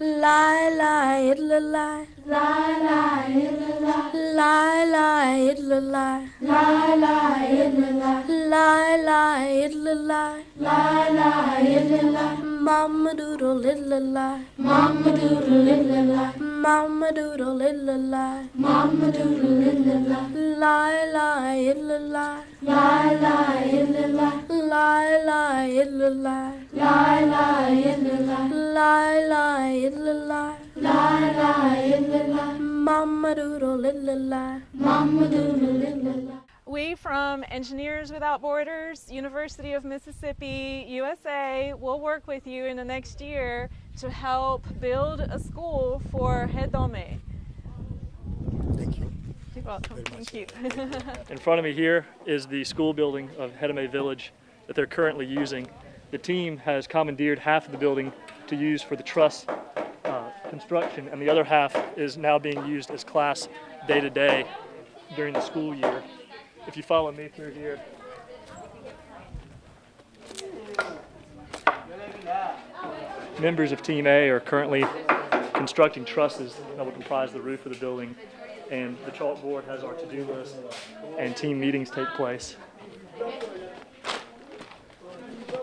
Lie, lie, it'll lie. Lie, lie, it'll lie. Lie, lie, it'll lie. Lie, lie, it'll lie. Lie, lie, it'll lie. Lie, lie, it'll lie. Mama doodle, little lie. Mama doodle, little lie. Mama doodle, little lie. Mama doodle, little lie. Lie, lie, it'll lie. Lie, lie, it'll lie. Lie, lie, it'll lie. Lie, lie, it'll lie. Lie, lie, it'll lie. Lie, lie, it'll lie. Mama doodle, little lie. Mama doodle, little lie. We from Engineers Without Borders, University of Mississippi, USA, will work with you in the next year to help build a school for Hedome. Thank you. You're welcome. Thank you. In front of me here is the school building of Hedome Village that they're currently using. The team has commandeered half of the building to use for the truss construction, and the other half is now being used as class day-to-day during the school year. If you follow me through here. Members of Team A are currently constructing trusses that will comprise the roof of the building, and the chalkboard has our to-do list and team meetings take place.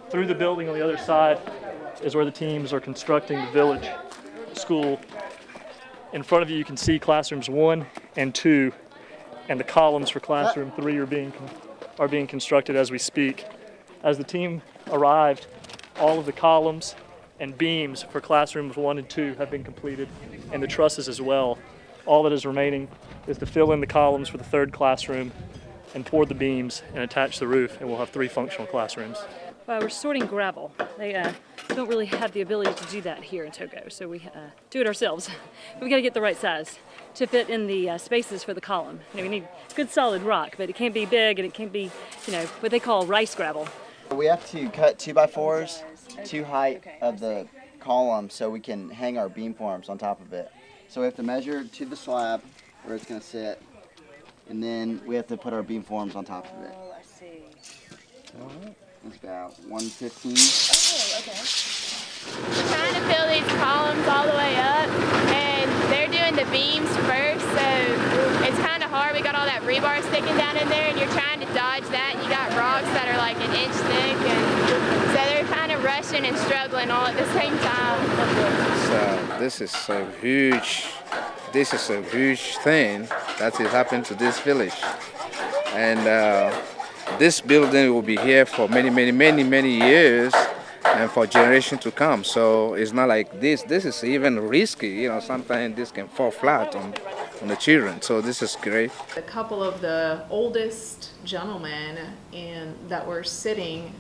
Through the building on the other side is where the teams are constructing the village school. In front of you, you can see classrooms 1 and 2, and the columns for classroom 3 are being constructed as we speak. As the team arrived, all of the columns and beams for classrooms 1 and 2 have been completed, and the trusses as well. All that is remaining is to fill in the columns for the 3rd classroom and pour the beams and attach the roof, and we'll have 3 functional classrooms. We're sorting gravel. They don't really have the ability to do that here in Togo, so we do it ourselves. We got to get the right size to fit in the spaces for the column. You know, we need good solid rock, but it can't be big and it can't be, you know, what they call rice gravel. We have to cut 2x4s to height of the column so we can hang our beam forms on top of it. So we have to measure to the slab where it's going to sit, and then we have to put our beam forms on top of it. Oh, I see. It's about 115. Oh, okay. We're trying to fill these columns all the way up, and they're doing the beams first, so it's kind of hard. We got all that rebar sticking down in there, and you're trying to dodge that. You got rocks that are like an inch thick, and so they're kind of rushing and struggling all at the same time. So this is a huge thing that is happening to this village, and this building will be here for many years and for generations to come. So it's not like this. This is even risky. You know, sometimes this can fall flat on the children. So this is great. A couple of the oldest gentlemen that were sitting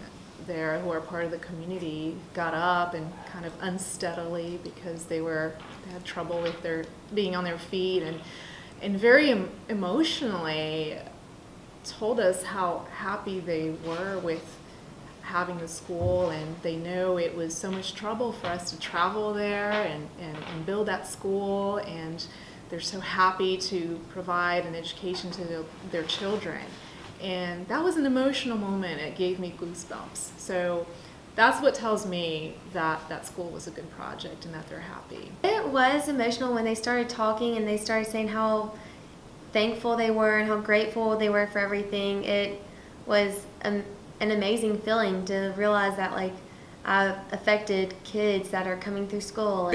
there who are part of the community got up and kind of unsteadily because they had trouble with being on their feet and very emotionally told us how happy they were with having the school, and they know it was so much trouble for us to travel there and build that school, and they're so happy to provide an education to their children. And that was an emotional moment. It gave me goosebumps. So that's what tells me that that school was a good project and that they're happy. It was emotional when they started talking and they started saying how thankful they were and how grateful they were for everything. It was an amazing feeling to realize that, like, I've affected kids that are coming through school.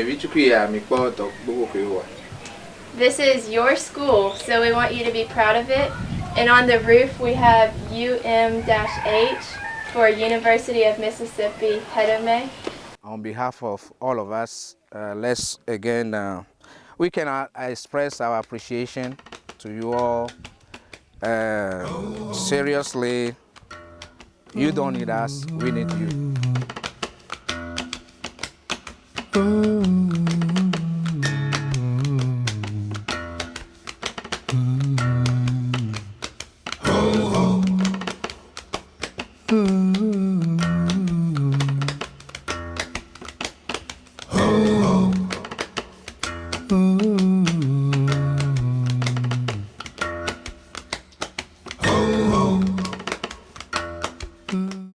This is your school, so we want you to be proud of it. And on the roof we have UM-H for University of Mississippi, Hedome. On behalf of all of us, let's again, we can express our appreciation to you all. Seriously, you don't need us, we need you.